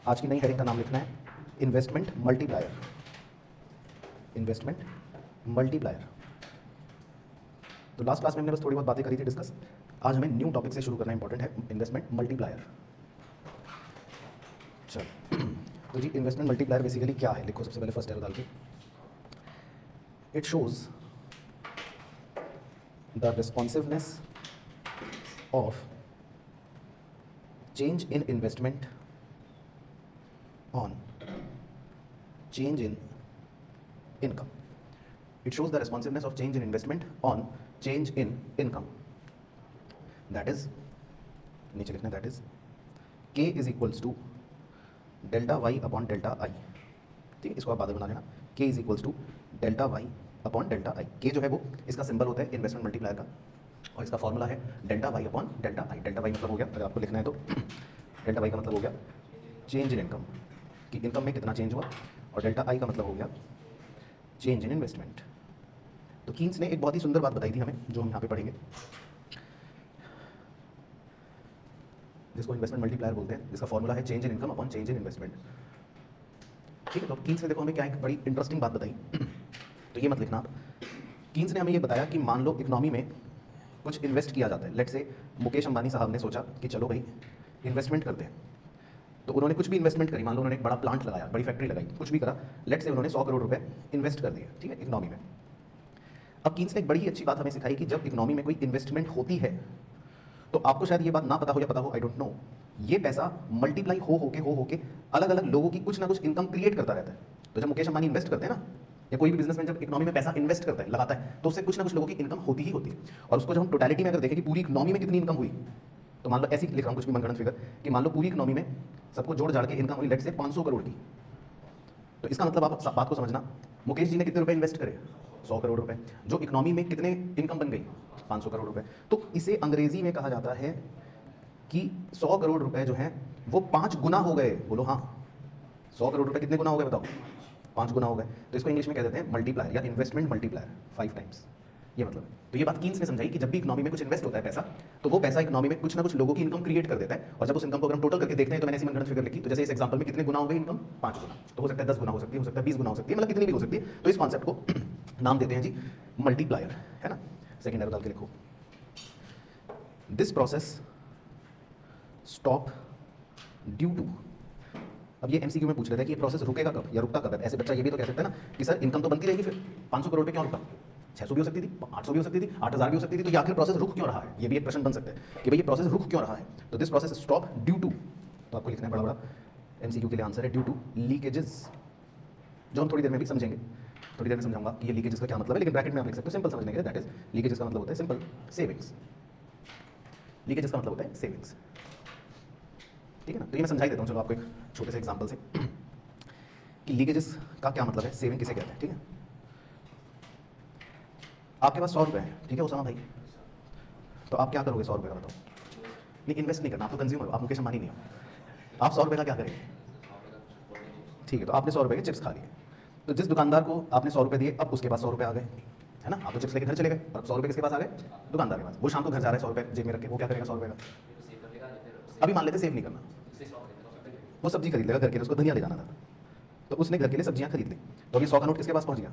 आज की नई हेडिंग का नाम लिखना है इन्वेस्टमेंट मल्टीप्लायर। Investment multiplier. तो लास्ट क्लास में हमने बस थोड़ी बहुत बातें करी थी डिस्कस। आज हमें न्यू टॉपिक से शुरू करना इंपॉर्टेंट है, इन्वेस्टमेंट मल्टीप्लायर। चल तो जी इन्वेस्टमेंट मल्टीप्लायर बेसिकली क्या है, लिखो सबसे पहले फर्स्ट एरो डाल के। It shows the responsiveness of change in investment on change in income. It shows the responsiveness of change in investment on change in income. That is, नीचे लिखना that is k is equals to delta y upon delta i। ठीक है, इसको आप बादल बना लेना। k is equals to delta y upon delta i। k जो है वो इसका सिंबल होता है इन्वेस्टमेंट मल्टीप्लायर का, और इसका फॉर्मूला है delta Y upon delta I. Delta Y मतलब हो गया, अगर आपको लिखना है तो डेल्टा वाई का मतलब हो गया चेंज इन इनकम, कि इनकम में कितना चेंज हुआ, और डेल्टा आई का मतलब हो गया चेंज इन इन्वेस्टमेंट। तो कीन्स ने एक बहुत ही सुंदर बात बताई थी हमें, जो हम यहाँ पे पढ़ेंगे, जिसको इन्वेस्टमेंट मल्टीप्लायर बोलते हैं, जिसका फॉर्मूला है change in income upon change in investment. ठीक है, तो कीन्स ने देखो हमें क्या एक बड़ी इंटरेस्टिंग बात बताई। तो ये मत लिखना आप। कीन्स ने हमें ये बताया कि मान लो इकोनॉमी में कुछ इन्वेस्ट किया जाता है। लेट से मुकेश अंबानी साहब ने सोचा कि चलो भाई इन्वेस्टमेंट करते हैं, तो उन्होंने कुछ भी इन्वेस्टमेंट करी। मान लो उन्होंने एक बड़ा प्लांट लगाया, बड़ी फैक्ट्री लगाई, कुछ भी करा, लेट से उन्होंने 100 करोड़ रुपए इन्वेस्ट कर दिए, ठीक है, इकोनॉमी में। अब कीन्स ने एक बड़ी ही अच्छी बात हमें सिखाई कि जब इकोनॉमी में कोई इन्वेस्टमेंट होती है, तो आपको शायद ये बात ना पता हो या पता हो, आई डोंट नो, ये पैसा मल्टीप्लाई हो के अलग अलग लोगों की कुछ ना कुछ इनकम क्रिएट करता रहता है। तो जब मुकेश अंबानी इन्वेस्ट करते हैं ना, या कोई भी बिजनेसमैन जब इकोनॉमी में पैसा इन्वेस्ट करता है, लगाता है, तो उससे कुछ ना कुछ लोगों की इनकम होती ही होती है। और उसको जब हम टोटलिटी में अगर देखें कि पूरी इकोनॉमी में कितनी इनकम हुई, तो मान लो ऐसी लिख रहा हूँ कुछ भी मनगढ़ंत फिगर, कि मान लो पूरी इकोनॉमी में सबको जोड़ जाड़ के इनकम हुई लेट से 500 करोड़ की। तो इसका मतलब आप बात को समझना, मुकेश जी ने कितने रुपए इन्वेस्ट करे, 100 करोड़ रुपए, जो इकोनॉमी में कितने इनकम बन गई, 500 करोड़ रुपए। तो इसे अंग्रेजी में कहा जाता है कि 100 करोड़ रुपए जो है वो 5 गुना हो गए। बोलो हाँ, 100 करोड़ रुपए कितने गुना हो गए बताओ, 5 गुना हो गए। तो इसको इंग्लिश में कह देते हैं मल्टीप्लायर या इन्वेस्टमेंट मल्टीप्लायर, 5 टाइम्स। ये मतलब है। तो ये बात कीन्स ने समझाई कि जब भी इकोनॉमी में कुछ इन्वेस्ट होता है पैसा, तो वो पैसा इकोनॉमी में कुछ ना कुछ लोगों की इनकम क्रिएट कर देता है। और जब उस इनकम को अगर हम टोटल करके देखते हैं, तो मैंने ऐसी मनगढ़ंत फिगर लिखी, तो जैसे इस एग्जांपल में कितने गुना हो गई इनकम, 5 गुना। तो हो सकता है 10 गुना हो सकती है, हो सकता है 20 गुना हो सकती है, मतलब कितनी भी हो सकती है। तो इस कॉन्सेप्ट को नाम देते हैं जी मल्टीप्लायर, है ना। सेकेंड एरो डाल के लिखो, this process stop due to. अब ये एमसीक्यू में पूछ रहे थे कि ये प्रोसेस रुकेगा कब या रुकता कब है। ऐसे बच्चा ये भी तो कह सकता है ना कि सर इनकम तो बनती रहेगी, फिर 500 करोड़ पे क्यों रुका, 600 भी हो सकती थी, 800 भी हो सकती थी, 8000 भी हो सकती थी, तो ये आखिर प्रोसेस रुक क्यों रहा है। ये भी एक प्रश्न बन सकता है कि भाई ये प्रोसेस रुक क्यों रहा है। तो this process stop due to, तो आपको लिखना है बड़ा बड़ा, एमसीक्यू के लिए आंसर है ड्यू टू लीकेजेस, जो हम थोड़ी देर में भी समझेंगे। थोड़ी देर में समझाऊंगा कि ये लीकेजेस का क्या मतलब है, लेकिन ब्रैकेट में आप लिख सकते हो सिंपल समझने के लिए। दैट इज लीकेजेस का मतलब होता है सिंपल सेविंग्स। लीकेजेस का मतलब होता है सेविंग्स, ठीक है ना। तो ये मैं समझा ही देता हूँ, चलो आपको एक छोटे से एग्जांपल से कि लीकेजेस का क्या मतलब है, सेविंग किसे कहते हैं। ठीक है, आपके पास 100 रुपये हैं, ठीक है उसामा भाई, तो आप क्या करोगे 100 रुपये का बताओ। नहीं, इन्वेस्ट नहीं करना, आप तो कंज्यूमर हो, आप मुकेश अंबानी नहीं हो। आप 100 रुपये का क्या करेंगे, ठीक है, तो आपने 100 रुपये के चिप्स खा लिए। तो जिस दुकानदार को आपने 100 रुपये दिए, अब उसके पास 100 रुपये आ गए, है ना। आप तो चिप्स लेके घर चले गए, और 100 रुपये किसके पास आ गए, दुकानदार के पास। वो शाम को घर जा रहा है 100 रुपये जेब में रख के, वो क्या करेगा 100 रुपये का, अभी मान लेते सेव नहीं करना, वो सब्जी खरीद लेगा घर के लिए, उसको धनिया ले जाना था, तो उसने घर के लिए सब्जियां खरीद ली। तो अभी 100 का नोट किसके पास पहुंच गया,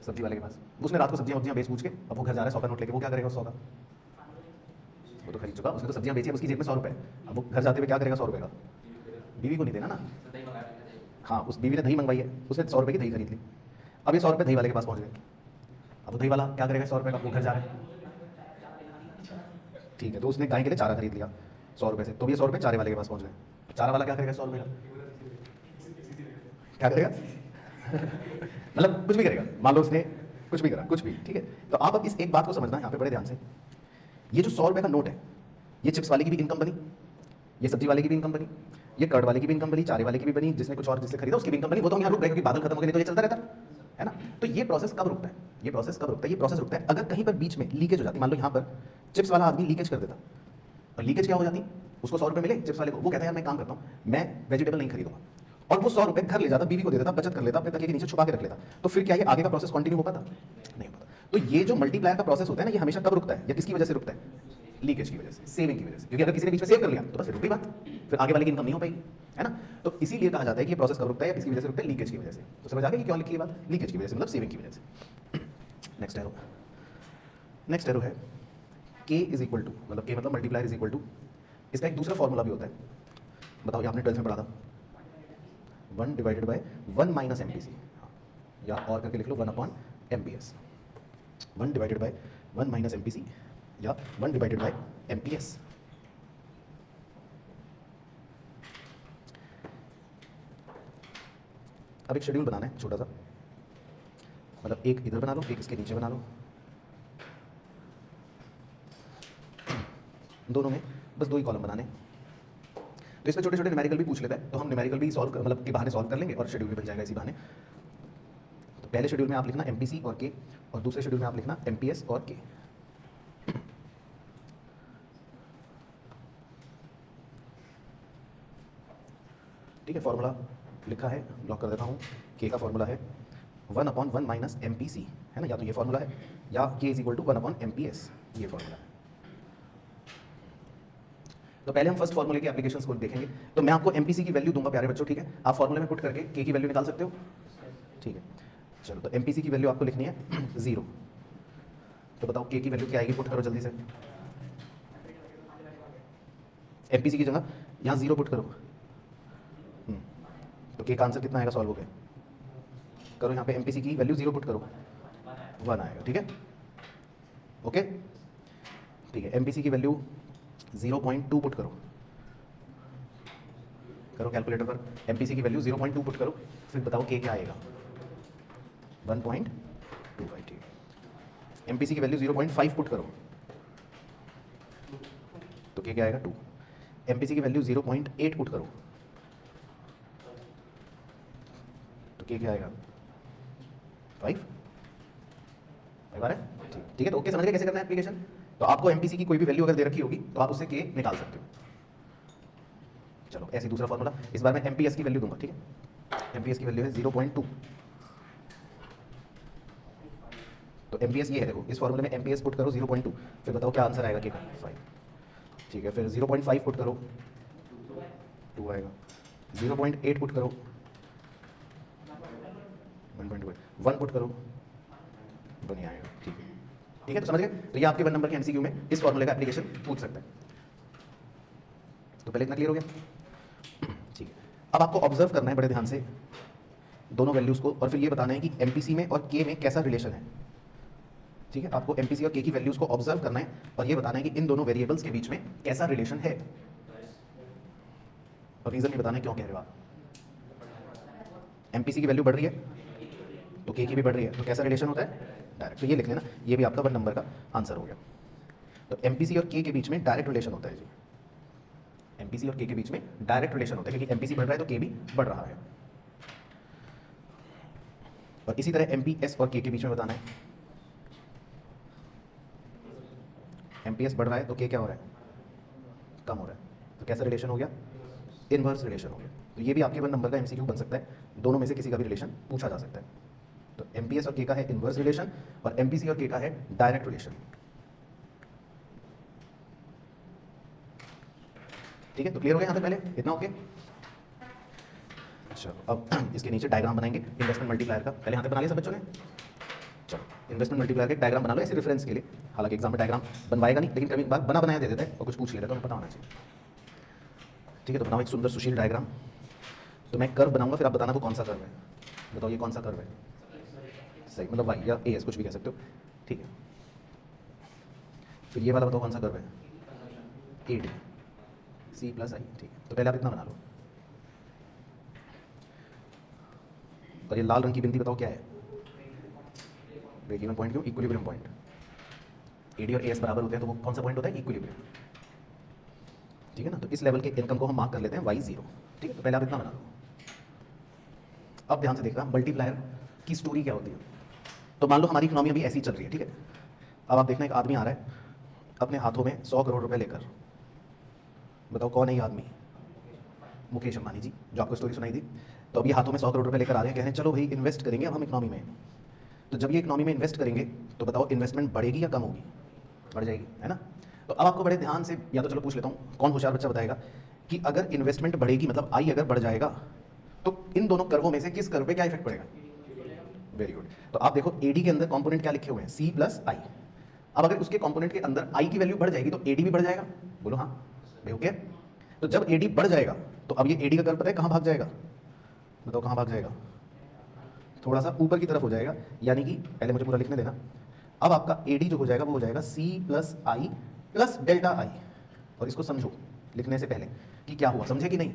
सब्जी वाले के पास। उसने रात को सब्जियां बेच पूछ के, अब वो घर जा रहा है 100 का नोट लेके, वो क्या करेगा 100 का, वो तो खरीद चुका, उसने तो सब्जियां बेची, उसकी जेब में 100 रुपये। अब वो घर जाते हुए क्या करेगा 100 रुपये का, बीवी को नहीं देना ना। हाँ, उस बीवी ने दही मंगवाई है, उसने 100 रुपये की दही खरीद ली। अब ये 100 रुपये दही वाले के पास पहुंच गए। अब वो दही वाला क्या करेगा 100 रुपये का, वो घर जा रहा है, ठीक है, तो उसने गाय के लिए चारा खरीद लिया 100 रुपये से, तो ये 100 रुपये चारे वाले के पास पहुंच गए। चारा वाला क्या करेगा 100 रुपये का, क्या करेगा मतलब कुछ भी करेगा, मान लो उसने कुछ भी करा, कुछ भी, ठीक है। तो आप अब इस एक बात को समझना यहाँ पे बड़े ध्यान से, ये जो 100 रुपये का नोट है, ये चिप्स वाले की भी इनकम बनी, ये सब्जी वाले की भी इनकम बनी, ये कर्ड वाले की भी इनकम बनी, चारे वाले की भी बनी, जिसने कुछ और जिससे खरीदा उसकी भी इनकम बनी। वो तो हम यहाँ रुक गए क्योंकि बादल खत्म हो गए, तो ये चलता रहता है ना। तो ये प्रोसेस कब रुकता है, ये प्रोसेस कब रुकता है, ये प्रोसेस रुकता है अगर कहीं पर बीच में लीकेज हो जाती। मान लो यहाँ पर चिप्स वाला आदमी लीकेज कर देता, और लीकेज क्या हो जाती, उसको 100 रुपये मिले चिप्स वाले को, वो कहता है यार मैं काम करता हूँ, मैं वेजिटेबल नहीं खरीदूंगा, और वो 100 रुपये घर ले जाता, बीवी को दे देता, बचत कर लेता, अपने तकिए के नीचे छुपा के रख लेता। तो फिर क्या ये आगे का प्रोसेस कंटिन्यू हो पाता, नहीं होता। तो ये जो मल्टीप्लायर का प्रोसेस होता है ना, ये हमेशा कब रुकता है या किसकी वजह से रुकता है, लीकेज की वजह से, सेविंग की वजह से। क्योंकि अगर किसी ने बीच में सेव कर लिया तो बस फिर रुक गई बात, फिर आगे वाले की इनकम नहीं हो पाएगी। है ना। तो इसीलिए कहा जाता है कि ये प्रोसेस कब रुकता है या किसकी वजह से रुकता है, लीकेज की वजह से। तो समझ आ गया कि क्यों लिखी है बात, लीकेज की वजह से, मतलब सेविंग की वजह से। नेक्स्ट एरो है k इज इक्वल टू, मतलब k मतलब मल्टीप्लायर इज इक्वल टू, इसका एक दूसरा फॉर्मूला भी होता है, बताओ ये आपने 12th में पढ़ा था, 1 divided by 1 minus M P C, या और करके लिख लो 1 upon M P S, 1 divided by 1 minus M P C या 1 divided by M P S. अब एक शेड्यूल बनाना है छोटा सा, मतलब एक इधर बना लो, एक इसके नीचे बना लो, दोनों में बस 2 ही कॉलम बनाने। तो इसमें छोटे छोटे न्यूमेरिकल भी पूछ लेता है, तो हम न्यूमेरिकल भी सॉल्व मतलब के बहाने सॉल्व कर लेंगे और शेड्यूल भी बन जाएगा इसी बहाने। तो पहले शेड्यूल में आप लिखना एम पी सी और के, और दूसरे शेड्यूल में आप लिखना एम पी एस और के। ठीक है, फॉर्मूला लिखा है, ब्लॉक कर देता हूँ। के का फॉर्मूला है 1 upon 1 minus M P C, है ना, या तो ये फॉर्मूला है या K is equal to 1 upon M P S, ये फॉर्मूला है। तो पहले हम फर्स्ट फॉर्मूले के एप्लीकेशंस को देखेंगे। तो मैं आपको एमपीसी की वैल्यू दूंगा प्यारे बच्चों, ठीक है, आप फॉर्मूले में पुट करके के की वैल्यू निकाल सकते हो, ठीक है। चलो, तो एमपीसी की वैल्यू आपको लिखनी है 0, तो बताओ के की वैल्यू क्या आएगी, पुट करो जल्दी से। एमपीसी की जगह यहाँ 0 पुट करो, तो के का आंसर कितना आएगा सॉल्व हो गया, करो यहाँ पे एमपीसी की वैल्यू 0 पुट करो, 1 आएगा, ठीक है, ओके, ठीक है। एमपीसी की वैल्यू 0.2 पुट करो, कैलकुलेटर पर एमपीसी की वैल्यू 0.2 पुट करो, फिर बताओ के क्या आएगा, 1.25, ठीक है। एमपीसी की वैल्यू 0.5 पुट करो, तो के क्या आएगा 2। एमपीसी की वैल्यू 0.8 पुट करो, तो के क्या आएगा 5 बार है, ठीक है। तो ओके, समझ गए कैसे करना है एप्लीकेशन। तो आपको एमपीसी की कोई भी वैल्यू अगर दे रखी होगी तो आप उससे के निकाल सकते हो। चलो, ऐसे दूसरा फॉर्मूला, इस बार मैं एमपीएस की वैल्यू दूंगा, ठीक है। एमपीएस की वैल्यू है 0.2, तो एमपीएस ये है, देखो इस फॉर्मूले में एमपीएस पुट करो 0.2, फिर बताओ क्या आंसर आएगा के का 5, ठीक है। फिर 0.5 पुट करो 2 आएगा, 0.8 पुट करो 1.2, 1 पुट करो 1 ही आएगा, ठीक है, ठीक है। तो समझ गए, तो ये आपके 1 नंबर के एमसीक्यू में इस फॉर्मूले का एप्लीकेशन पूछ सकता है। तो पहले इतना क्लियर हो गया, ठीक है। अब आपको ऑब्जर्व करना है बड़े ध्यान से दोनों वैल्यूज को, और फिर ये बताना है कि एमपीसी में और के में कैसा रिलेशन है, ठीक है। आपको एमपीसी और के की वैल्यूज को ऑब्जर्व करना है और ये बताना है कि इन दोनों वेरिएबल्स के बीच में कैसा रिलेशन है, और रीजन भी बताना है क्यों कह रहे हो आप। एमपीसी की वैल्यू बढ़ रही है तो के की भी बढ़ रही है, तो कैसा रिलेशन होता है, डायरेक्ट। तो ये लिख लेना, ये भी आपका 1 नंबर का आंसर हो गया। तो एमपीसी और के बीच में डायरेक्ट रिलेशन होता है जी, एमपीसी और के बीच में डायरेक्ट रिलेशन होता है, क्योंकि एमपीसी बढ़ रहा है तो के भी बढ़ रहा है। और इसी तरह एमपीएस और के बीच में बताना है, एमपीएस बढ़ रहा है तो के क्या हो रहा है, कम हो रहा है, तो कैसा रिलेशन हो गया, इनवर्स रिलेशन हो गया। तो ये भी आपके 1 नंबर का एमसीक्यू बन सकता है, दोनों में से किसी का भी रिलेशन पूछा जा सकता है। तो एमपीएस और के का है इनवर्स रिलेशन और एमपीसी और के का है डायरेक्ट रिलेशन, ठीक है। तो क्लियर हो गया यहाँ तक, पहले इतना ओके। चलो, अब इसके नीचे डायग्राम बनाएंगे इन्वेस्टमेंट मल्टीप्लायर का, पहले यहाँ तक बना लिया सब बच्चों ने। चलो, इन्वेस्टमेंट मल्टीप्लायर का एक डायग्राम बना लो ऐसे रेफरेंस के लिए, हालांकि एग्जाम में डायग्राम बनवाएगा नहीं, लेकिन कभी बना बनाया दे देता है और कुछ पूछ लेता है तो पता होना चाहिए, ठीक है। तो बनाओ एक सुंदर सुशील डायग्राम। तो मैं कर्व बनाऊंगा, फिर आप बताना वो कौन सा कर्व है, बताओ ये कौन सा कर्व है, सही, मतलब वाई या ए एस कुछ भी कह सकते हो, ठीक है। फिर ये वाला बताओ कौन सा कर्व है, ए डी सी प्लस आई, ठीक है। तो पहले आप इतना बना लो, और ये लाल रंग की बिंदी बताओ क्या है, ब्रेक इवन पॉइंट, क्यों, इक्विलिब्रियम पॉइंट। एडी और एएस बराबर होते हैं तो वो कौन सा पॉइंट होता है, इक्विलिब्रियम, ठीक है ना। तो इस लेवल के इनकम को हम मार्क कर लेते हैं y0, ठीक है। तो पहले आप इतना बना लो। अब ध्यान से देखना मल्टीप्लायर की स्टोरी क्या होती है। तो मान लो हमारी इकोनॉमी अभी ऐसी चल रही है, ठीक है। अब आप देखना एक आदमी आ रहा है अपने हाथों में 100 करोड़ रुपए लेकर, बताओ कौन है ये आदमी, मुकेश अंबानी जी, जो आपको स्टोरी सुनाई दी। तो अभी हाथों में 100 करोड़ रुपए लेकर आ रहे हैं, कह रहे हैं चलो भाई इन्वेस्ट करेंगे अब हम इकोनॉमी में। तो जब ये इकोनॉमी में इन्वेस्ट करेंगे तो बताओ इन्वेस्टमेंट बढ़ेगी या कम होगी, बढ़ जाएगी, है ना। तो अब आपको बड़े ध्यान से, या तो चलो पूछ लेता हूँ, कौन होशियार बच्चा बताएगा कि अगर इन्वेस्टमेंट बढ़ेगी, मतलब आई अगर बढ़ जाएगा, तो इन दोनों कर्वों में से किस कर्व पे क्या इफेक्ट पड़ेगा? Very good. तो आप देखो एडी के अंदर कंपोनेंट क्या लिखे हुए हैं, सी प्लस आई। अब अगर उसके कंपोनेंट के अंदर आई की वैल्यू बढ़ जाएगी तो एडी भी बढ़ जाएगा। बोलो हाँ भाई, ओके। तो जब एडी बढ़ जाएगा तो अब ये एडी का कर्व पता है कहाँ भाग जाएगा? बताओ कहाँ भाग जाएगा? थोड़ा सा ऊपर की तरफ हो जाएगा, यानी कि पहले मुझे पूरा लिखने देना। अब आपका एडी जो हो जाएगा वो हो जाएगा C plus I plus delta I. और इसको समझो लिखने से पहले कि क्या हुआ, समझे कि नहीं?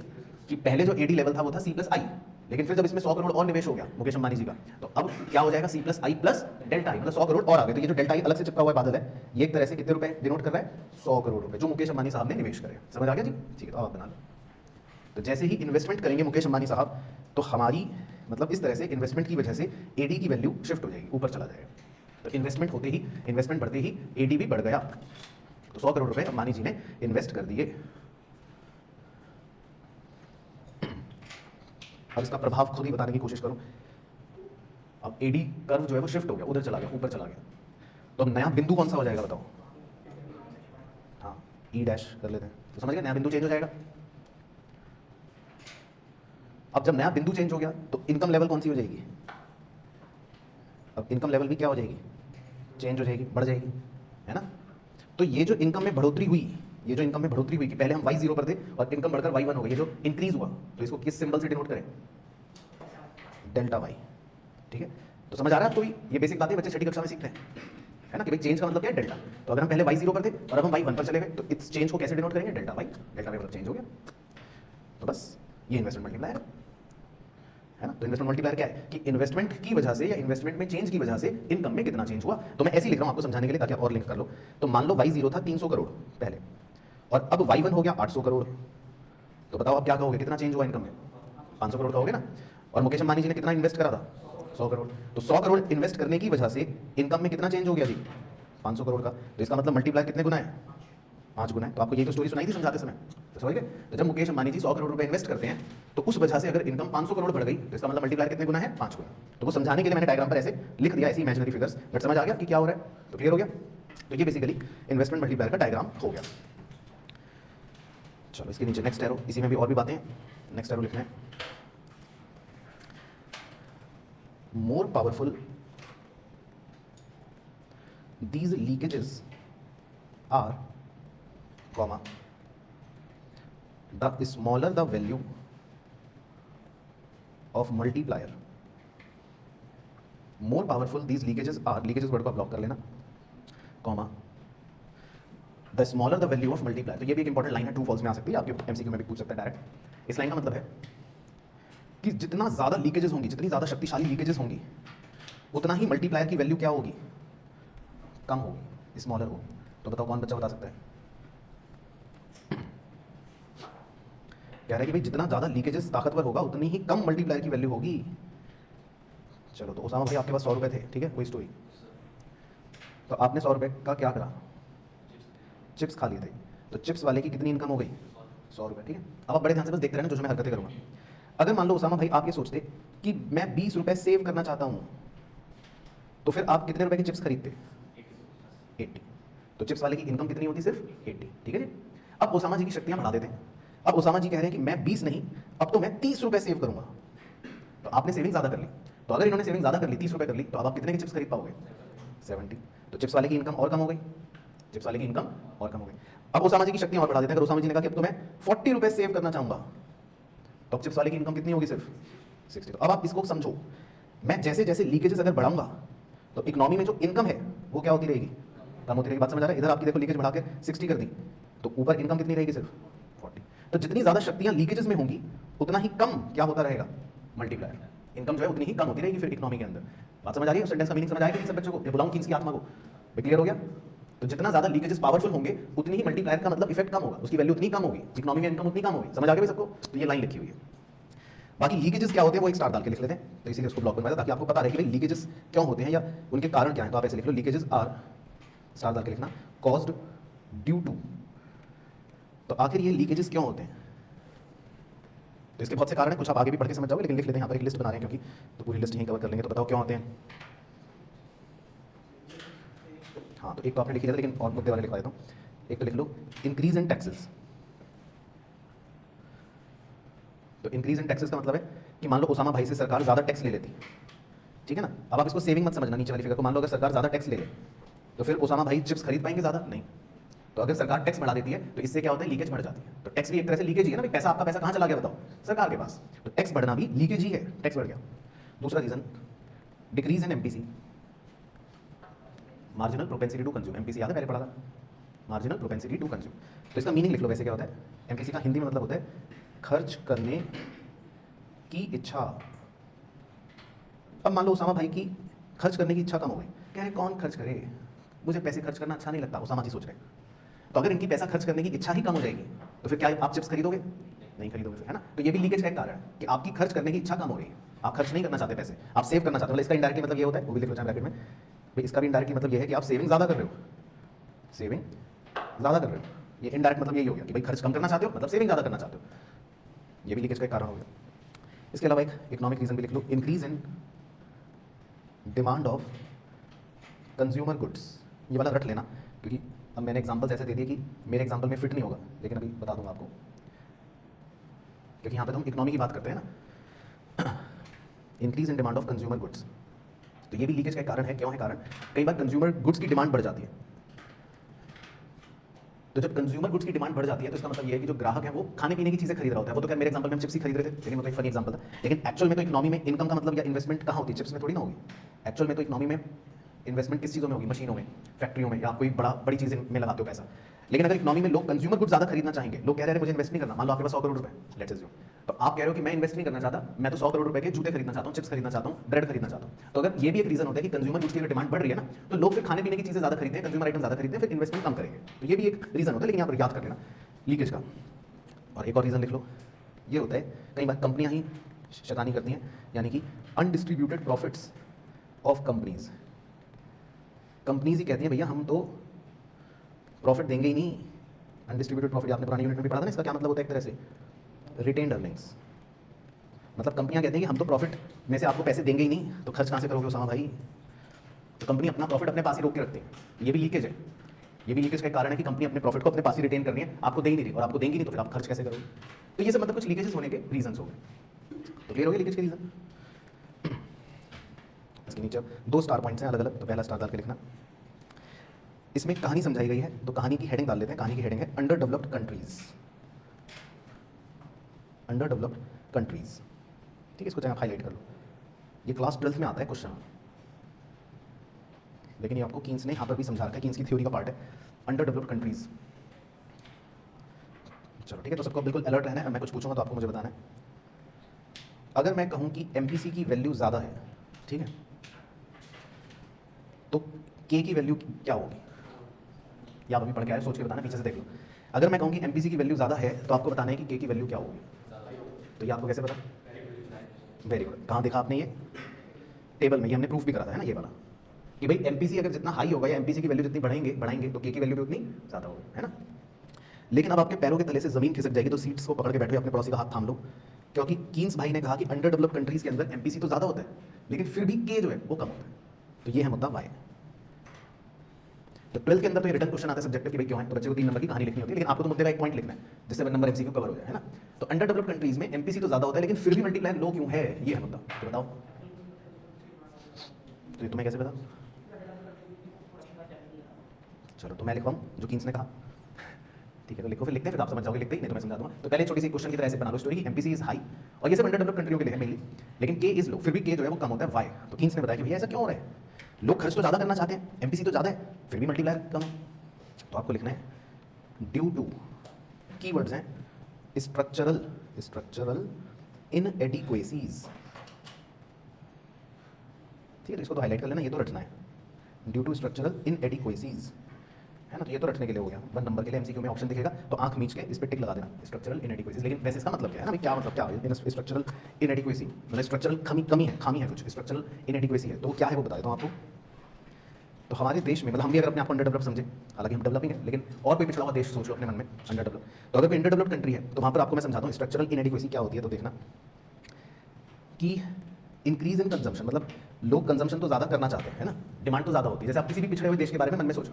कि पहले जो एडी लेवल था वो था सी प्लस आई, लेकिन फिर जब इसमें 100 करोड़ और निवेश हो गया मुकेश अंबानी जी का, तो अब क्या हो जाएगा? C plus I plus delta I, मतलब 100 करोड़ और आ गए। तो ये जो डेल्टा आई अलग से चिपका हुआ है बादल है, ये एक तरह से कितने रुपए डिनोट कर रहा है? 100 करोड़ रुपए, जो मुकेश अंबानी साहब ने निवेश करे। समझ आ गया जी? ठीक है, तो आप बना लो। तो जैसे ही इन्वेस्टमेंट करेंगे मुकेश अंबानी साहब, तो हमारी मतलब इस तरह से इन्वेस्टमेंट की वजह से एडी की वैल्यू शिफ्ट हो जाएगी, ऊपर चला जाएगा। तो इन्वेस्टमेंट होते ही, इन्वेस्टमेंट बढ़ते ही एडी भी बढ़ गया। तो 100 करोड़ रुपए अंबानी जी ने इन्वेस्ट कर दिए। अब इसका प्रभाव खुद ही बताने की कोशिश करो। अब एडी कर्व जो है वो शिफ्ट हो गया, उधर चला गया, ऊपर चला गया। तो नया बिंदु कौन सा हो जाएगा बताओ? हाँ, ई डैश कर लेते हैं, तो समझ गए, नया बिंदु चेंज हो जाएगा। अब जब नया बिंदु चेंज हो गया तो इनकम लेवल कौन सी हो जाएगी? अब इनकम लेवल भी क्या हो जाएगी? चेंज हो जाएगी, बढ़ जाएगी, है ना? तो ये जो इनकम में बढ़ोतरी हुई, ये जो इनकम में बढ़ोतरी हुई कि पहले हम y0 पर थे और इनकम बढ़कर y1 हो गई, ये जो इंक्रीज हुआ, तो इसको किस सिंबल से डिनोट करें? Delta Y. ठीक है, तो समझ आ रहा है आपको? ये बेसिक बातें बच्चे छठी कक्षा में सीखते हैं, है ना? कि भाई चेंज का मतलब क्या है? डेल्टा। तो अगर हम पहले y0 पर थे और अब हम y1 पर चले गए, तो इस चेंज को कैसे डिनोट करेंगे? Delta Y. डेल्टा वाई मतलब चेंज हो गया। तो बस ये इन्वेस्टमेंट मल्टीप्लायर है ना? तो इन्वेस्टमेंट मल्टीप्लायर क्या है? कि इन्वेस्टमेंट की वजह से या इन्वेस्टमेंट में चेंज की वजह से इनकम में कितना चेंज हुआ। तो मैं ऐसे ही लिख रहा हूं आपको समझाने के लिए, ताकि आप और लिंक कर लो। तो मान लो y0 था 300 करोड़ पहले, और अब y1 हो गया 800 करोड़। तो बताओ आप क्या कहोगे, कितना चेंज हुआ इनकम में? 500 करोड़ कहोगे ना? और मुकेश अंबानी जी ने कितना इन्वेस्ट करा था? 100 करोड़। तो 100 करोड़ इन्वेस्ट करने की वजह से इनकम में कितना चेंज हो गया जी? 500 करोड़ का। तो इसका मतलब मल्टीप्लाई कितने गुना है? 5 गुना है। तो आपको यही तो स्टोरी सुनाई थी समझाते समय, तो समझ गए? तो जब मुकेश अंबानी जी 100 करोड़ रुपए इन्वेस्ट करते हैं, तो उस वजह से अगर इनकम 500 करोड़ बढ़ गई, तो इसका मतलब मल्टीप्लायर कितने गुना है? 5 गुना। तो वो समझाने के लिए मैंने डायग्राम पर ऐसे लिख दिया, ऐसी इमेजिनरी फिगर्स। बट समझ आ गया कि क्या हो रहा है? तो क्लियर हो गया? तो ये बेसिकली इन्वेस्टमेंट मल्टीप्लायर का डायग्राम हो गया। चलो इसके नीचे नेक्स्ट एरो, इसी में भी और भी बातें हैं। नेक्स्ट एरो लिखना है, more powerful these leakages are, comma, the smaller the value of multiplier, more powerful these leakages are, leakages word को ब्लॉक कर लेना, comma, the smaller the value of multiplier. तो ये भी एक इंपॉर्टेंट लाइन है, ट्रू फॉल्स में आ सकती है, आपके एमसीक्यू में भी पूछ सकता है डायरेक्ट। इस लाइन का मतलब है कि जितना ज़्यादा लीकेजेस होंगी, जितनी ज़्यादा शक्तिशाली लीकेजेस होंगी, उतना ही मल्टीप्लायर की वैल्यू क्या होगी? कम होगी, स्मॉलर हो। तो बताओ कौन बच्चा बता सकता है? कह रहा है कि भाई जितना ज़्यादा लीकेजेस ताकतवर होगा उतनी ही कम मल्टीप्लायर की वैल्यू होगी। चलो, तो उसामा भाई आपके पास 100 रुपये थे, ठीक है, कोई स्टोरी। तो आपने 100 रुपये का क्या करा? चिप्स खा लिए थे। तो चिप्स वाले की कितनी इनकम हो गई? 100 रुपये, ठीक है। अब आप बड़े ध्यान से बस देखते रहना, जो मैं हरकतें करूँगा। अगर मान लो उसामा भाई आप ये सोचते कि मैं 20 रुपये सेव करना चाहता हूँ, तो फिर आप कितने रुपए की चिप्स खरीदते? 80। तो चिप्स वाले की इनकम कितनी होती? सिर्फ 80, ठीक है जी। अब ओसामा जी की शक्तियां बढ़ा देते हैं। अब ओसामा जी कह रहे हैं कि मैं 20 नहीं, अब तो मैं 30 रुपए सेव करूंगा। तो आपने सेविंग ज्यादा कर ली। तो अगर इन्होंने सेविंग ज्यादा कर ली, 30 रुपए कर ली, तो अब आप कितने की चिप्स खरीद पाओगे? 70। तो चिप्स वाले की इनकम और कम हो गई, चिप्स वाले की इनकम और कम हो गई। अब ओसामा जी की शक्तियां और बढ़ा देते हैं। अगर ओसामा जी ने कहा कि अब तो मैं 40 रुपए सेव करना चाहूंगा, तो अब चिप्स वाले की इनकम कितनी होगी? सिर्फ 60। तो अब आप इसको समझो, मैं जैसे जैसे लीकेजेस अगर बढ़ाऊंगा, तो इकोनॉमी में जो इनकम है वो क्या होती रहेगी? कम होती रहेगी। बात समझ आ रहा है? इधर आपकी देखो लीकेज बढ़ा के 60 कर दी, तो ऊपर इनकम कितनी रहेगी? सिर्फ 40। तो जितनी ज्यादा शक्तियां लीकेजेस में होंगी, उतना ही कम क्या होता रहेगा? मल्टीप्लायर। इनकम जो है उतनी ही कम होती रहेगी फिर इकोनॉमी के अंदर। बात समझ आ रही है? सेंटेंस का मीनिंग समझ आएगा सब बच्चों को? बुलाऊं किंग्स की आत्मा को? क्लियर हो गया? तो जितना ज्यादा लीकेजेस पावरफुल होंगे, उतनी ही मल्टीप्लायर का मतलब इफेक्ट कम होगा, उसकी वैल्यू उतनी कम होगी, इकोनॉमी में इनकम उतनी कम होगी। समझ आ गया भाई सबको? तो ये लाइन लिखी हुई है। बाकी लीकेजेस क्या होते हैं वो एक स्टार डाल के लिख लेते हैं, तो इसीलिए उसको ब्लॉक बनवाया ताकि आपको पता रहे कि भाई लीकेजेस क्यों होते हैं या उनके कारण क्या है। तो आप ऐसे लिख लो, लीकेजेस आर, स्टार डाल के लिखना, कॉज्ड ड्यू टू। तो आखिर ये लीकेजेस क्यों होते हैं? तो इसके बहुत से कारण हैं, कुछ आप आगे भी पढ़ के समझ जाओगे, लेकिन लिख लेते हैं यहाँ पर, एक लिस्ट बना रहे हैं क्योंकि, तो पूरी लिस्ट यहीं कवर कर लेंगे। तो बताओ क्यों होते हैं? हाँ, तो एक तो आपने लिख लिया था, लेकिन और मुद्दे वाले लिखवा देता हूँ। एक तो लिख लो, इंक्रीज इन टैक्सेस। तो इंक्रीज इन टैक्सेस का मतलब है कि मान लो ओसामा भाई से सरकार ज़्यादा टैक्स ले लेती, ठीक है ना। अब आप इसको सेविंग मत समझना नीचे वाली फिगर को। मान लो अगर सरकार ज़्यादा टैक्स ले ले तो फिर ओसामा भाई चिप्स खरीद पाएंगे ज़्यादा नहीं। तो अगर सरकार टैक्स बढ़ा देती है तो इससे क्या होता है, लीकेज बढ़ जाती है। तो टैक्स भी एक तरह से लीकेज ही है ना भाई, पैसा आपका पैसा कहाँ चला गया बताओ, सरकार के पास। तो टैक्स बढ़ना भी लीकेज ही है, टैक्स बढ़ गया। दूसरा reason decrease in MPC, marginal propensity to consume. MPC याद है पहले पढ़ा था, मार्जिनल प्रोपेंसिटी टू कंज्यूम। तो इसका मीनिंग लिख लो वैसे क्या होता है, एमपीसी का हिंदी में मतलब होता है खर्च करने की इच्छा। अब मान लो ओसामा भाई की खर्च करने की इच्छा कम हो गई, कह रहे कौन खर्च करे, मुझे पैसे खर्च करना अच्छा नहीं लगता, ओसामा जी सोच रहे। तो अगर इनकी पैसा खर्च करने की इच्छा ही कम हो जाएगी तो फिर क्या आप चिप्स खरीदोगे, नहीं खरीदोगे फिर, है ना। तो ये भी लीकेज का एक कारण है कि आपकी खर्च करने की इच्छा कम हो रही है, आप खर्च नहीं करना चाहते पैसे, आप सेव करना चाहते हो। मतलब इसका इंडायरेक्टली मतलब ये होता है, वो भी लिख लो ब्रैकेट में भाई, इसका भी इंडायरेक्टली मतलब ये है कि आप सेविंग ज़्यादा कर रहे हो, सेविंग ज़्यादा कर रहे हो। ये इनडायरेक्ट मतलब यही हो गया कि भाई खर्च कम करना चाहते हो मतलब सेविंग ज़्यादा करना चाहते हो। ये भी लीकेज का एक कारण हो गया। इसके अलावा एक इकोनॉमिक रीजन भी लिख लो, increase in demand of consumer goods. ये वाला रट लेना क्योंकि अब मैंने एग्जांपल्स ऐसे दे दिए कि मेरे एग्जांपल में फिट नहीं होगा, लेकिन अभी बता दूंगा आपको क्योंकि यहाँ पे तो हम इकोनॉमी की बात करते हैं ना। Increase in demand of consumer goods, तो ये भी लीकेज का कारण है। क्यों है कारण, कई बार कंज्यूमर गुड्स की डिमांड बढ़ जाती है। तो जब कंज्यूमर गुड्स की डिमांड बढ़ जाती है तो इसका मतलब ये है कि जो ग्राहक है वो खाने पीने की चीजें खरीद रहा होता है। वो तो क्या मेरे एग्जांपल में हम चिप्स ही खरीद रहे थे, लेकिन वो तो एक फनी एग्जांपल था। लेकिन एक्चुअल में तो इकोनॉमी में इनकम का मतलब या इन्वेस्टमेंट कहाँ होती है, चिप्स में थोड़ी ना होगी। एक्चुअल में तो इकोनॉमी में इन्वेस्टमेंट किस चीज़ों में होगी, मशीनों में, फैक्ट्रियों में, या आप कोई बड़ी चीज़ में लगाते हो पैसा। लेकिन अगर इकोनॉमी में लोग कंज्यूमर गुड्स ज़्यादा खरीदना चाहेंगे, लोग कह रहे हैं मुझे इन्वेस्ट नहीं करना, मान लो आपके पास 100 करोड़ रुपए, लेट्स अज्यूम, तो आप कह रहे हो कि मैं इन्वेस्ट नहीं करना चाहता, मैं तो 100 करोड़ रुपए के जूते खरीदना चाहता हूँ, चिप्स खरीदना चाहता हूँ, ब्रेड खरीदना चाहता हूँ। तो अगर ये भी एक रीजन होता है कि कंज्यूमर गुड्स की अगर डिमांड बढ़ रही है ना, तो लोग फिर खाने पीने की चीज़ें ज़्यादा खरीदते हैं, कंज्यूमर आइटम ज़्यादा खरीदते हैं, फिर इन्वेस्टमेंट कम करेंगे। तो ये भी एक रीजन होता है, लेकिन यहाँ पर याद कर लेना लीकेज का। और एक और रीजन लिख लो, ये होता है कई बार कंपनियां ही शैतानी करती हैं, यानी कि undistributed profits of companies. Companies ही कहती हैं भैया हम तो प्रॉफिट देंगे ही नहीं, अनडिस्ट्रीब्यूटेड प्रॉफिट आपने पुरानी यूनिट में भी पढ़ा था ना। इसका क्या मतलब होता है, एक तरह से रिटेन्ड अर्निंग्स। मतलब कंपनियां कहती हैं कि हम तो प्रॉफिट में से आपको पैसे देंगे ही नहीं, तो खर्च कहाँ से करोगे ओसामा भाई। तो कंपनी अपना प्रॉफिट अपने पास ही रोक के रखती है। ये भी लीकेज है, ये भी लीकेज का कारण है कि कंपनी अपने प्रॉफिट को अपने पास ही रिटेन करनी है, आपको दे ही नहीं रही, और आपको देंगी नहीं तो फिर आप खर्च कैसे करोगे। तो ये सब मतलब कुछ लीकेजेस होने के रीजंस हो गए। तो क्लियर हो गया लीकेज के रीजन। इसके नीचे 2 स्टार पॉइंट्स हैं अलग अलग, तो पहला स्टार डाल के लिखना। इसमें कहानी समझाई गई है, तो कहानी की हेडिंग डाल लेते हैं। कहानी की हेडिंग है under developed countries, under developed countries. ठीक है, इसको चाहे आप हाईलाइट कर लो। ये क्लास 12th में आता है क्वेश्चन, लेकिन ये आपको कीन्स ने यहाँ पर भी समझा रखा है, कीन्स की थ्योरी का पार्ट है अंडर डेवलप्ड कंट्रीज। चलो ठीक है, तो सबको बिल्कुल अलर्ट रहना है, मैं कुछ पूछूंगा तो आपको मुझे बताना है। अगर मैं कहूँ कि एमपीसी की वैल्यू ज़्यादा है, ठीक है, तो के की वैल्यू क्या होगी, या आप अभी पढ़ के आए, सोच के बताना, पीछे से देख लो। अगर मैं कहूँ कि एमपीसी की वैल्यू ज़्यादा है तो आपको बताना है कि के की वैल्यू क्या होगी। तो ये आपको कैसे पता, वेरी गुड। कहाँ देखा आपने, ये टेबल में, ये हमने प्रूफ भी करा था, है ना, ये वाला, कि भाई एमपीसी अगर जितना हाई होगा या एमपीसी की वैल्यू जितनी बढ़ाएंगे तो के की वैल्यू भी उतनी ज़्यादा होगी, है ना। लेकिन अब आपके पैरों के तले से ज़मीन खिसक जाएगी, तो सीट्स को पकड़ के बैठो, अपने पड़ोसी का हाथ थाम लो, क्योंकि कीन्स भाई ने कहा कि अंडर डेवलप्ड कंट्रीज के अंदर एमपीसी तो ज़्यादा होता है, लेकिन फिर भी के जो है वो कम होता है। तो ये है मुद्दा वाई। तो 12th के अंदर तो ये रिटर्न क्वेश्चन आता है सब्जेक्टिव कि भाई क्यों है, तो बच्चे को 3 नंबर की कहानी लिखनी होती है, लेकिन आपको तो मुद्दे का एक पॉइंट लिखना है जिससे 1 नंबर एमसीक्यू कवर हो जाए, है ना। तो अंडर डेवलप्ड कंट्रीज में एमपीसी तो ज़्यादा होता है, लेकिन फिर भी मल्टीप्लायर लो क्यों है, ये है मुद्दा। तो बताओ, तो ये तुम्हें कैसे पता। चलो तो मैं लिखवाऊँ जो कीन्स ने कहा, ठीक है, तो लिखो, फिर लिखते हैं, फिर आप समझ जाओगे, लिखते ही नहीं तो मैं समझा दूंगा। तो पहले छोटी सी क्वेश्चन की तरह ऐसे बना लो स्टोरी की एमपीसी इज हाई, और ये सब अंडर डेवलप्ड कंट्रियों के लिए है मेनली, लेकिन के इज लो, फिर भी के जो है वो कम होता है, वाई। तो कीन्स ने बताया कि भैया ऐसा क्यों हो रहा है, लोग खर्च तो ज़्यादा करना चाहते हैं, एमपीसी तो ज़्यादा है, फिर भी मल्टीप्लायर कम है। तो आपको लिखना है ड्यू टू, कीवर्ड्स हैं स्ट्रक्चरल इनएडिक्वेसीज। ठीक है, तो इसको तो हाईलाइट कर लेना, ये तो रटना है, ड्यू टू स्ट्रक्चरल इनएडिक्वेसीज, है ना। तो ये तो रटने के लिए हो गया, 1 नंबर के लिए एमसीक्यू में ऑप्शन दिखेगा तो आंख मीच के इस पे टिक लगा देना, स्ट्रक्चरल इनएडिक्वेसी। लेकिन वैसे इसका मतलब क्या है ना, क्या मतलब क्या है स्ट्रक्चरल इनएडिक्वेसी, मतलब स्ट्रक्चरल खामी है कुछ, स्ट्रक्चरल इनएडिक्वेसी है, तो क्या है वो बता देता हूँ आपको। तो हमारे देश में, मतलब हम भी अगर अपने आप को अंडर डेवलप समझे, हालांकि हम डेवलपिंग है, लेकिन और कोई पिछड़ा हुआ देश सोच लो अपने मन में अंडर डेवलप, तो अगर कोई अंडर डेवलप्ड कंट्री है तो वहाँ पर आपको मैं समझाता हूँ स्ट्रक्चरल इनएडिक्वेसी क्या होती है। तो देखना कि इंक्रीज इन कंजम्पशन, मतलब लोग कंजम्पशन तो ज़्यादा करना चाहते हैं, है ना, डिमांड तो ज़्यादा होती है। जैसे आप किसी भी पिछड़े हुए देश के बारे में मन में सोचो,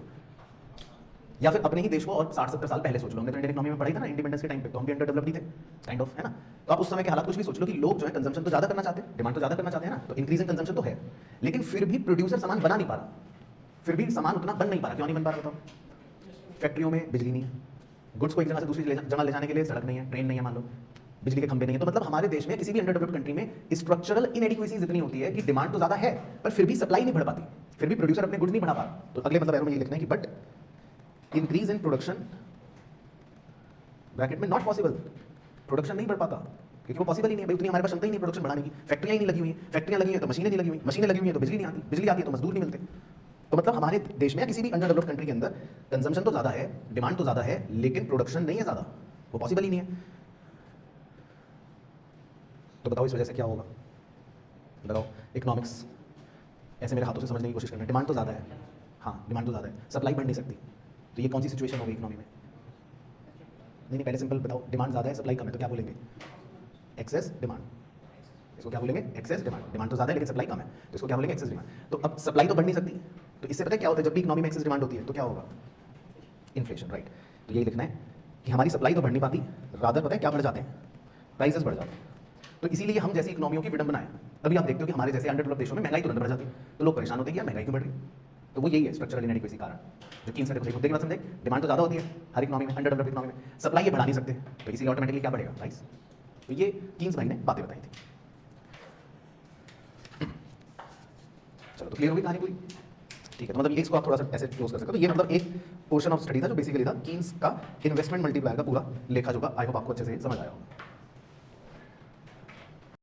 या फिर अपने ही देश को और 60-70 साल पहले सोच लो, हमने तो इंडियन इकोनॉमी में पढ़ा ही था ना इंडिपेंडेंस के टाइम पे, तो हम भी अंडर डेवलप्ड ही थे काइंड ऑफ, है ना। तो आप उस समय के हालात कुछ भी सोच लो कि लोग जो है कंजम्पशन तो ज़्यादा करना चाहते हैं, डिमांड तो ज़्यादा करना चाहते हैं ना, तो इंक्रीज इन कंजम्पशन तो है, लेकिन फिर भी प्रोड्यूसर सामान बना नहीं पा रहा, फिर भी सामान उतना बन नहीं पा रहा। क्यों नहीं बन पा रहा बताओ? फैक्ट्रियों में बिजली नहीं है, गुड्स को एक जगह से दूसरी जगह ले जाने के लिए सड़क नहीं है, ट्रेन नहीं है, मान लो बिजली के खंभे नहीं है। तो मतलब हमारे देश में किसी भी अंडर डेवलप्ड कंट्री में स्ट्रक्चरल इनएडिक्वेसीज इतनी होती है कि डिमांड तो ज़्यादा है पर फिर भी सप्लाई नहीं बढ़ पाती, फिर भी प्रोड्यूसर अपने गुड्स नहीं बढ़ा पा रहा। तो अगले मतलब एरो में ये लिखना है कि but increase in production bracket में नॉट पॉसिबल, प्रोडक्शन नहीं बढ़ पाता क्योंकि वो पॉसिबल ही नहीं है भाई, उतनी हमारे पास क्षमता ही नहीं प्रोडक्शन बढ़ाने की, फैक्ट्रियाँ ही नहीं लगी हुई हैं, फैक्ट्रियाँ लगी हैं तो मशीनें नहीं लगी हुई, मशीनें लगी हुई हैं तो बिजली नहीं आती, बिजली आती है तो मजदूर नहीं मिलते। तो मतलब हमारे देश में या किसी भी अंडर डेवलप्ड कंट्री के अंदर कंजम्पशन तो ज़्यादा है, डिमांड तो ज़्यादा है, लेकिन प्रोडक्शन नहीं है ज़्यादा, वो पॉसिबल ही नहीं है। तो बताओ इस वजह से क्या होगा? बताओ इकोनॉमिक्स ऐसे मेरे हाथों से समझने की कोशिश करना। डिमांड तो ज़्यादा है, हाँ डिमांड तो ज़्यादा है, सप्लाई बढ़ नहीं सकती, तो ये कौन सी सिचुएशन होगी इकोनॉमी में? नहीं पहले सिंपल बताओ, डिमांड ज़्यादा है सप्लाई कम है तो क्या बोलेंगे? Excess demand. इसको क्या बोलेंगे? Excess demand. डिमांड तो ज़्यादा है लेकिन सप्लाई कम है तो इसको क्या बोलेंगे? Excess demand. तो अब सप्लाई तो बढ़ नहीं सकती, तो इससे पता है क्या होता है? जब भी इकोनॉमी में एक्सेस डिमांड होती है तो क्या होगा? Inflation, right. तो यही लिखना है कि हमारी सप्लाई तो बढ़ नहीं पाती, रादर पता है क्या बढ़ जाते हैं? प्राइसेस बढ़ जाते हैं। तो इसीलिए हम जैसी इकोनॉमियों की विडंबना है, तभी आप देखते हो कि हमारे जैसे अंडर डेवलप्ड देशों में महंगाई तुरंत बढ़ जाती है, तो लोग परेशान होते हैं कि यार महंगाई क्यों बढ़ रही है। तो वो यही है स्ट्रक्चरल इनएडिक्वेसी कारण, जो कीन्स ने मुद्दे की बात समझे। डिमांड तो ज़्यादा होती है हर इकोनॉमी में, अंडर डेवलप्ड इकोनॉमी में, सप्लाई ये बढ़ा नहीं सकते, तो इसीलिए ऑटोमेटिकली क्या बढ़ेगा? प्राइस। तो ये कीन्स भाई ने बातें बताई थी। चलो तो क्लियर होगी कहानी पूरी? ठीक है, तो मतलब ये इसको आप थोड़ा सा ऐसे क्लोज कर सकते हो। तो ये मतलब एक पोर्शन ऑफ स्टडी था जो बेसिकली था कीन्स का इन्वेस्टमेंट मल्टीप्लायर का पूरा लेखा जोखा। आई होप आपको अच्छे से समझ आया होगा।